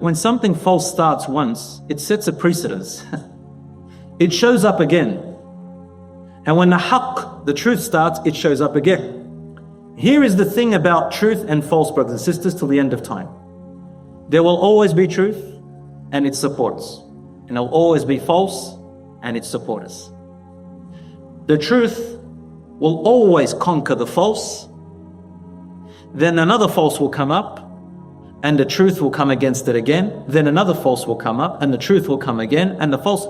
when something false starts once, it sets a precedence. It shows up again. And when the haqq, the truth starts, it shows up again. Here is the thing about truth and false, brothers and sisters, till the end of time. There will always be truth and its supporters. And there will always be false and its supporters. The truth will always conquer the false. Then another false will come up and the truth will come against it again. Then another false will come up and the truth will come again. And the false,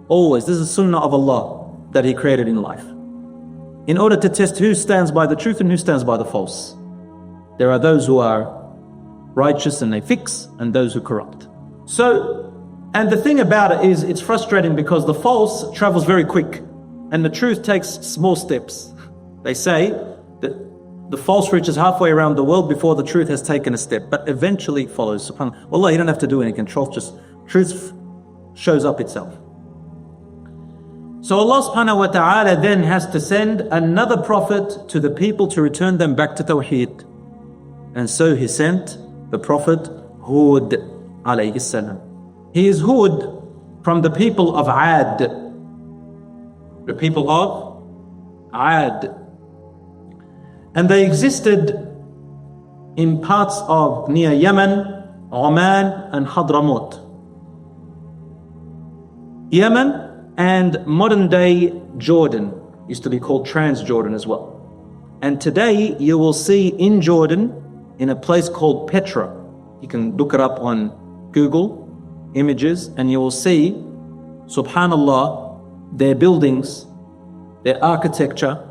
always, this is sunnah of Allah that He created in life, in order to test who stands by the truth and who stands by the false. There are those who are righteous and they fix, and those who corrupt. So, and the thing about it is, it's frustrating because the false travels very quick and the truth takes small steps. They say that the false reaches halfway around the world before the truth has taken a step, but eventually follows. SubhanAllah. Wallah, you don't have to do any control, just truth shows up itself. So Allah subhanahu wa ta'ala then has to send another prophet to the people to return them back to Tawheed. And so He sent the Prophet Hud alayhi salam. He is Hud from the people of Aad. The people of Aad. And they existed in parts of near Yemen, Oman and Hadramaut. Yemen and modern day Jordan used to be called Transjordan as well. And today you will see in Jordan, in a place called Petra, you can look it up on Google images and you will see, subhanallah, their buildings, their architecture,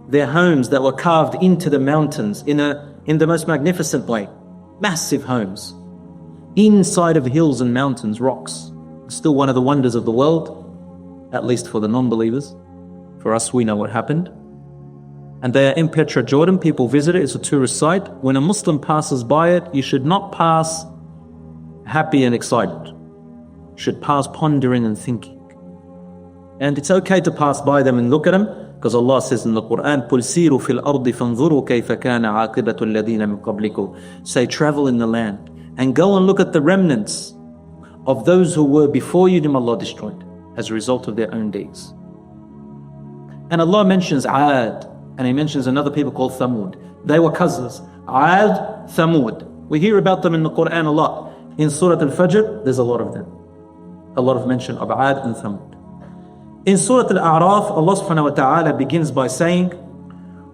their homes that were carved into the mountains in the most magnificent way. Massive homes inside of hills and mountains, rocks. Still one of the wonders of the world, at least for the non-believers. For us, we know what happened. And they are in Petra, Jordan. People visit it. It's a tourist site. When a Muslim passes by it, you should not pass happy and excited. You should pass pondering and thinking. And it's okay to pass by them and look at them, because Allah says in the Qur'an, قُلْ سِيرُوا فِي الْأَرْضِ فَانْظُرُوا كَيْفَ كَانَ عَاقِبَةُ الَّذِينَ مِنْ قَبْلِكُمْ. Say, travel in the land and go and look at the remnants of those who were before you, whom Allah destroyed as a result of their own deeds. And Allah mentions Aad, and He mentions another people called Thamud. They were cousins. Aad, Thamud. We hear about them in the Qur'an a lot. In Surah Al-Fajr, there's a lot of them. A lot of mention of Aad and Thamud. In Surah Al-A'raf, Allah subhanahu wa ta'ala begins by saying,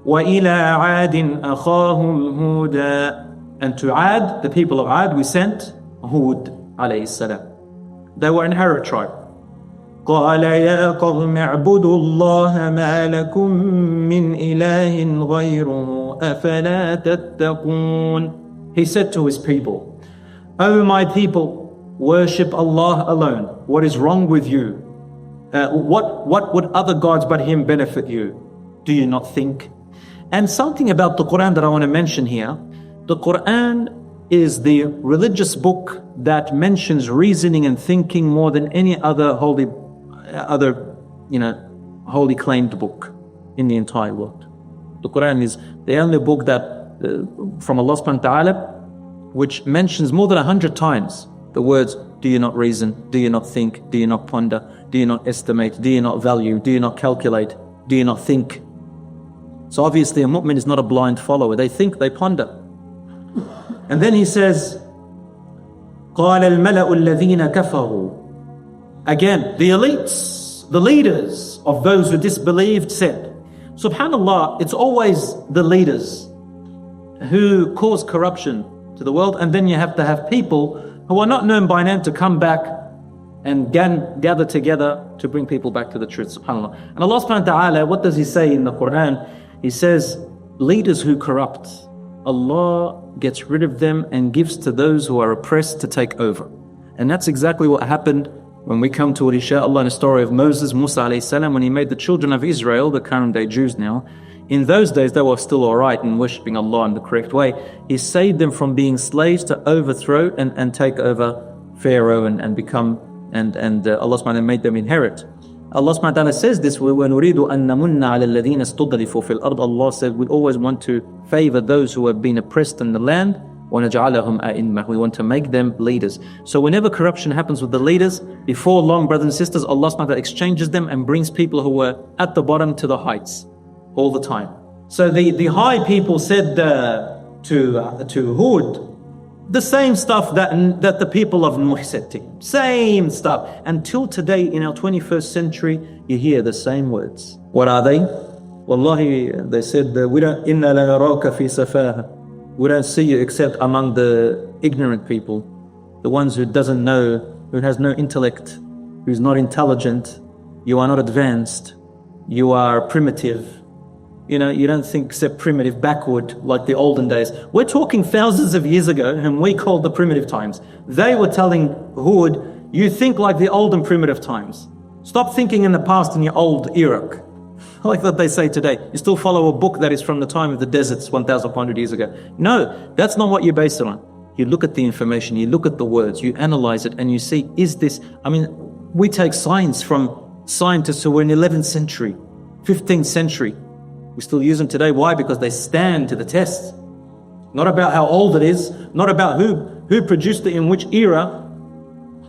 وَإِلَىٰ عَادٍ أَخَاهُمْ هُودًا. And to Aad, the people of Aad, we sent Hud alayhi salam. They were an Arab tribe. قال يا قوم اعبدوا الله ما لكم من إله غيره أفلا تتقون. He said to his people, O my people, worship Allah alone. What is wrong with you? What would other gods but Him benefit you? Do you not think? And something about the Qur'an that I want to mention here. The Qur'an is the religious book that mentions reasoning and thinking more than any other holy claimed book in the entire world. The Qur'an is the only book that from Allah subhanahu wa ta'ala which mentions more than 100 times the words, do you not reason, do you not think, do you not ponder, do you not estimate, do you not value, do you not calculate, do you not think. So obviously a mu'min is not a blind follower. They think, they ponder. And then he says, قَالَ الْمَلَأُ الَّذِينَ كَفَرُوا. Again, the elites, the leaders of those who disbelieved said, subhanallah, it's always the leaders who cause corruption to the world, and then you have to have people who are not known by name to come back and gather together to bring people back to the truth, subhanallah. And Allah subhanahu wa ta'ala, what does He say in the Qur'an? He says, leaders who corrupt, Allah gets rid of them and gives to those who are oppressed to take over. And that's exactly what happened when we come to it, inshaAllah, in the story of Moses, Musa alayhi salam, when he made the children of Israel, the current day Jews now, in those days they were still alright in worshipping Allah in the correct way. He saved them from being slaves to overthrow and take over Pharaoh and become, and Allah subhanahu wa ta'ala made them inherit. Allah subhanahu wa ta'ala says this, وَنُرِيدُ أَن نَمُنَّ عَلَى الَّذِينَ اسْتُضْعِفُوا فِي الْأَرْضِ. Allah said, we'll always want to favor those who have been oppressed in the land. وَنَجْعَلَهُمْ أَئِمَّةً. We want to make them leaders. So whenever corruption happens with the leaders, before long, brothers and sisters, Allah subhanahu wa ta'ala exchanges them and brings people who were at the bottom to the heights all the time. So the high people said to Hud the same stuff that the people of Nuh said to him. Same stuff. Until today, in our 21st century, you hear the same words. What are they? Wallahi, they said, إِنَّا لَنَرَاكَ فِي سَفَاهَةٍ. We don't see you except among the ignorant people, the ones who doesn't know, who has no intellect, who's not intelligent. You are not advanced. You are primitive. You know, you don't think except primitive, backward, like the olden days. We're talking thousands of years ago, and we called the primitive times. They were telling Hud, you think like the old and primitive times. Stop thinking in the past in your old era. Like that they say today. You still follow a book that is from the time of the deserts 1,500 years ago. No, that's not what you base it on. You look at the information, you look at the words, you analyze it, and you see, is this... I mean, we take science from scientists who were in the 11th century, 15th century. We still use them today. Why? Because they stand to the test. Not about how old it is, not about who produced it in which era.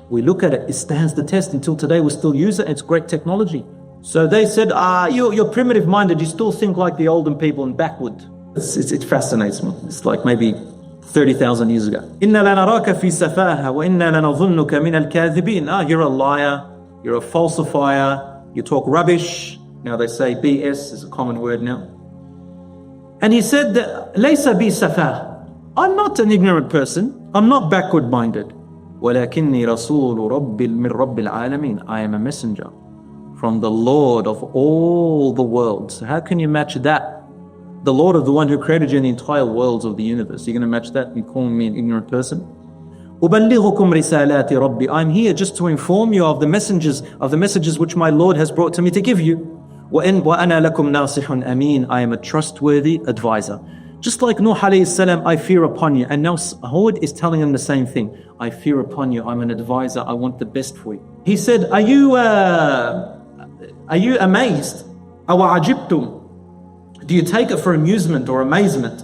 We look at it, it stands the test. Until today we still use it, it's great technology. So they said, you're primitive minded, you still think like the olden people and backward. It fascinates me. It's like maybe 30,000 years ago. إِنَّا لَنَرَاكَ فِي سَفَاهَةٍ وَإِنَّا لَنَظُنُّكَ مِنَ الْكَاذِبِينَ. You're a liar, you're a falsifier, you talk rubbish. Now they say BS is a common word now. And he said, لَيْسَ بِي سَفَاهَ. I'm not an ignorant person, I'm not backward minded. وَلَكِنِّي رَسُولُ مِنْ رَبِّ الْعَالَمِينَ. I am a messenger from the Lord of all the worlds. How can you match that? The Lord of the one who created you in the entire worlds of the universe. You're going to match that? You're calling me an ignorant person? أُبَلِّغُكُمْ رِسَالَاتِ رَبِّي. I'm here just to inform you of the messages which my Lord has brought to me to give you. وَأَنَا لَكُمْ نَاصِحٌ أَمِينٌ. I am a trustworthy advisor. Just like Nuh alayhi salam, I fear upon you. And now Hud is telling him the same thing. I fear upon you, I'm an advisor, I want the best for you. He said, Are you amazed? أَوَعَجِبْتُمْ. Do you take it for amusement or amazement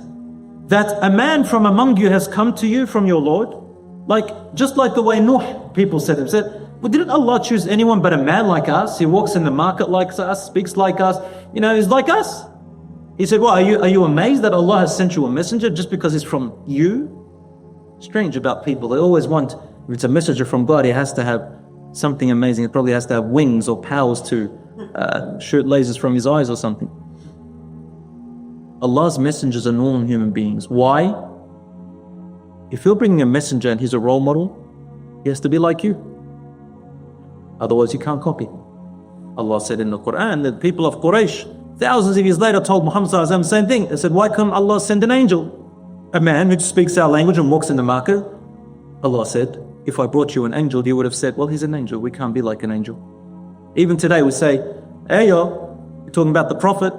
that a man from among you has come to you from your Lord? Just like the way Nuh people said, well, didn't Allah choose anyone but a man like us? He walks in the market like us, speaks like us, he's like us. He said, well, are you amazed that Allah has sent you a messenger just because he's from you? Strange about people. They always want, if it's a messenger from God, he has to have something amazing. It probably has to have wings or powers to shoot lasers from his eyes or something. Allah's messengers are normal human beings. Why? If you're bringing a messenger and he's a role model, he has to be like you. Otherwise you can't copy. Allah said in the Qur'an that the people of Quraysh, thousands of years later, told Muhammad the same thing. They said, why can't Allah send an angel? A man who speaks our language and walks in the market. Allah said, if I brought you an angel, you would have said, well, he's an angel. We can't be like an angel. Even today we say, hey yo, you're talking about the Prophet.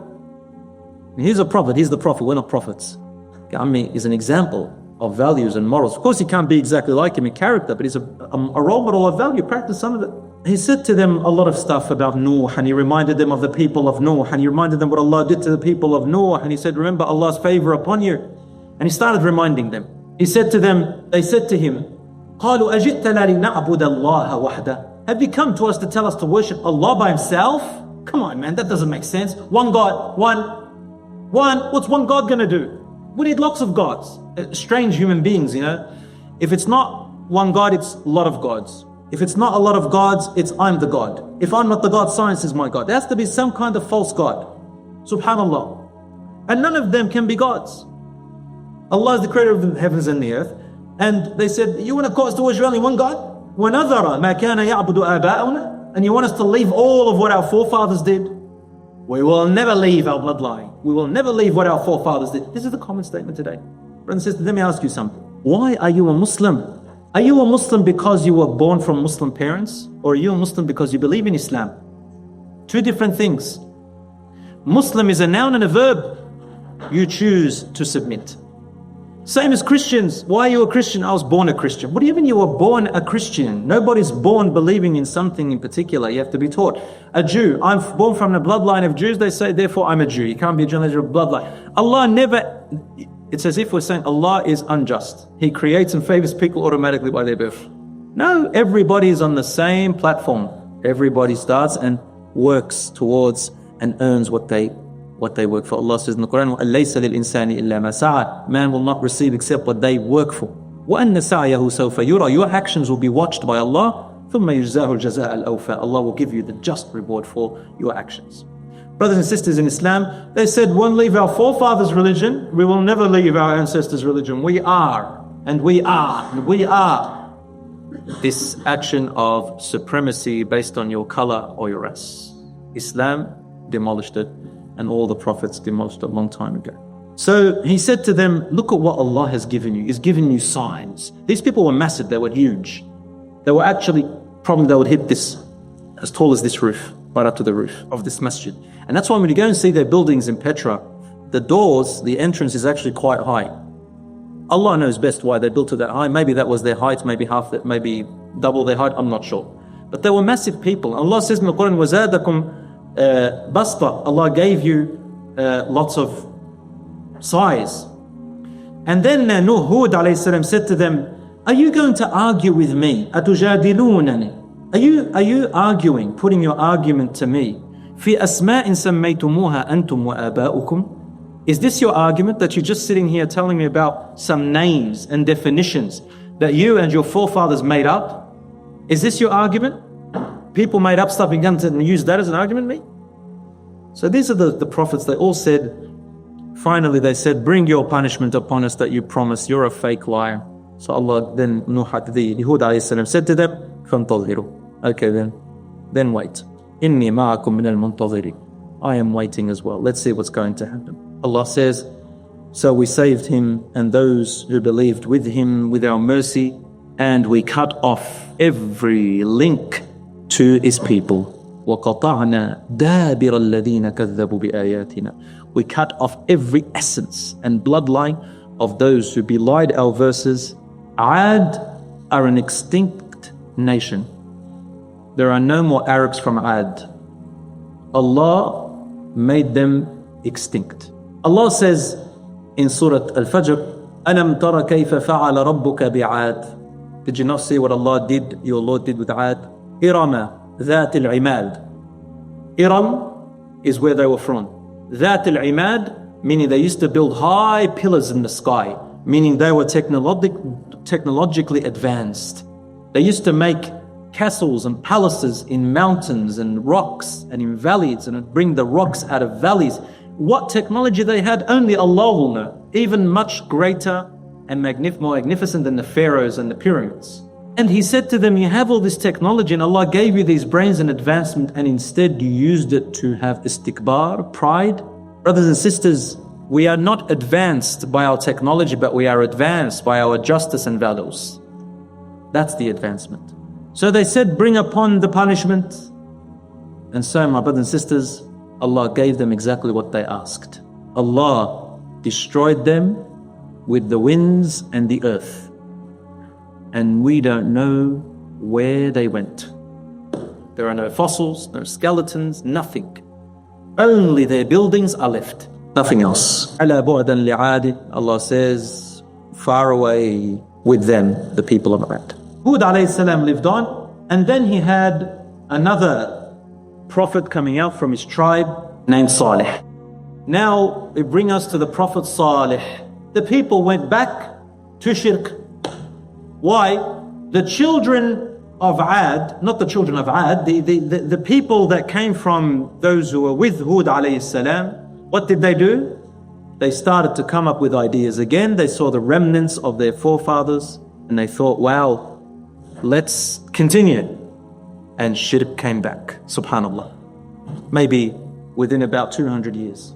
He's a prophet, he's the Prophet, we're not prophets. Aamin is an example of values and morals. Of course he can't be exactly like him in character, but he's a role model of value. Practice some of it. He said to them a lot of stuff about Nuh, and he reminded them of the people of Nuh, and he reminded them what Allah did to the people of Nuh, and he said, remember Allah's favor upon you. And he started reminding them. He said to them, they said to him, قَالُوا أَجِئْتَنَا لِنَعْبُدَ اللَّهَ وَحْدَهُ. Have you come to us to tell us to worship Allah by himself? Come on, man, that doesn't make sense. One God, one. What's one God gonna do? We need lots of gods. Strange human beings, If it's not one God, it's a lot of gods. If it's not a lot of gods, it's I'm the God. If I'm not the God, science is my God. There has to be some kind of false God. Subhanallah. And none of them can be gods. Allah is the creator of the heavens and the earth. And they said, you want to call us to worship only one God? وَنَذَرَ مَا كَانَ يَعْبُدُ آبَاؤُنَا. And you want us to leave all of what our forefathers did? We will never leave our bloodline. We will never leave what our forefathers did. This is the common statement today. Brothers and sisters, let me ask you something. Why are you a Muslim? Are you a Muslim because you were born from Muslim parents? Or are you a Muslim because you believe in Islam? Two different things. Muslim is a noun and a verb. You choose to submit. Same as Christians. Why are you a Christian? I was born a Christian. What do you mean you were born a Christian? Nobody's born believing in something in particular. You have to be taught. A Jew. I'm born from the bloodline of Jews. They say, therefore I'm a Jew. You can't be a generation of bloodline. Allah never... It's as if we're saying Allah is unjust. He creates and favors people automatically by their birth. No, everybody is on the same platform. Everybody starts and works towards and earns what they work for. Allah says in the Qur'an, وَأَلَّيْسَ لِلْإِنسَانِ إِلَّا مَا سَعَى. Man will not receive except what they work for. وَأَنَّ سَعْيَهُ سَوْفَ يُرَى. Your actions will be watched by Allah. ثُمَّ يُجْزَاهُ الْجَزَاءَ الْأَوْفَى. Allah will give you the just reward for your actions. Brothers and sisters in Islam, they said, we won't leave our forefathers' religion. We will never leave our ancestors' religion. We are, and we are, and we are. This action of supremacy based on your color or your race. Islam demolished it, and all the prophets demolished it a long time ago. So he said to them, look at what Allah has given you. He's given you signs. These people were massive, they were huge. They were actually, probably they would hit this, as tall as this roof, right up to the roof of this masjid. And that's why when you go and see their buildings in Petra, the doors, the entrance is actually quite high. Allah knows best why they built it that high. Maybe that was their height, maybe half that, maybe double their height, I'm not sure. But they were massive people. Allah says in the Qur'an, وَزَادَكُمْ بَسْطًا. Allah gave you lots of size. And then Hud alayhi salam said to them, are you going to argue with me? أَتُجَادِلُونَنِي. Are you arguing, putting your argument to me? فِي أَسْمَاءٍ سَمَّيْتُمُوهَا أَنْتُمْ وَآبَاؤُكُمْ. Is this your argument, that you're just sitting here telling me about some names and definitions that you and your forefathers made up? Is this your argument? People made up stuff and use that as an argument, me? So these are the prophets. They all said, finally they said, bring your punishment upon us that you promised. You're a fake liar. So Allah then, Hud alayhi salam said to them, فَانْتَظِرُوا. Okay then wait. إِنِّي مَعَكُمْ مِنَ الْمُنْتَظِرِينَ. I am waiting as well. Let's see what's going to happen. Allah says, so we saved him and those who believed with him with our mercy, and we cut off every link to his people. وَقَطَعْنَا دَابِرَ الَّذِينَ كَذَّبُوا بِآيَاتِنَا. We cut off every essence and bloodline of those who belied our verses. Aad are an extinct nation. There are no more Arabs from Aad. Allah made them extinct. Allah says in Surah Al-Fajr, أَلَمْ تَرَ كَيْفَ فَعَلَ رَبُّكَ بِعَادٍ. Did you not see what Allah did, your Lord did with Aad? إِرَمَ ذَاتِ الْعِمَادِ. Iram is where they were from. ذَاتِ الْعِمَادِ, meaning they used to build high pillars in the sky, meaning they were technologically advanced. They used to make castles and palaces in mountains and rocks and in valleys, and bring the rocks out of valleys. What technology they had, only Allah will know. Even much greater and more magnificent than the pharaohs and the pyramids. And he said to them, you have all this technology and Allah gave you these brains and advancement, and instead you used it to have istikbar, pride. Brothers and sisters, we are not advanced by our technology, but we are advanced by our justice and values. That's the advancement. So they said, bring upon the punishment. And so, my brothers and sisters, Allah gave them exactly what they asked. Allah destroyed them with the winds and the earth. And we don't know where they went. There are no fossils, no skeletons, nothing. Only their buildings are left. Nothing else. عَلَى بُعْدًا لِعَادٍ. Allah says, far away with them, the people of Aad. Hud alayhi salam lived on, and then he had another prophet coming out from his tribe named Saleh. Now we bring us to the Prophet Saleh. The people went back to shirk. Why? The children of Aad, not the children of Aad, the people that came from those who were with Hud alayhi salam, what did they do? They started to come up with ideas again. They saw the remnants of their forefathers and they thought, wow, let's continue. And shirk came back, subhanallah. Maybe within about 200 years.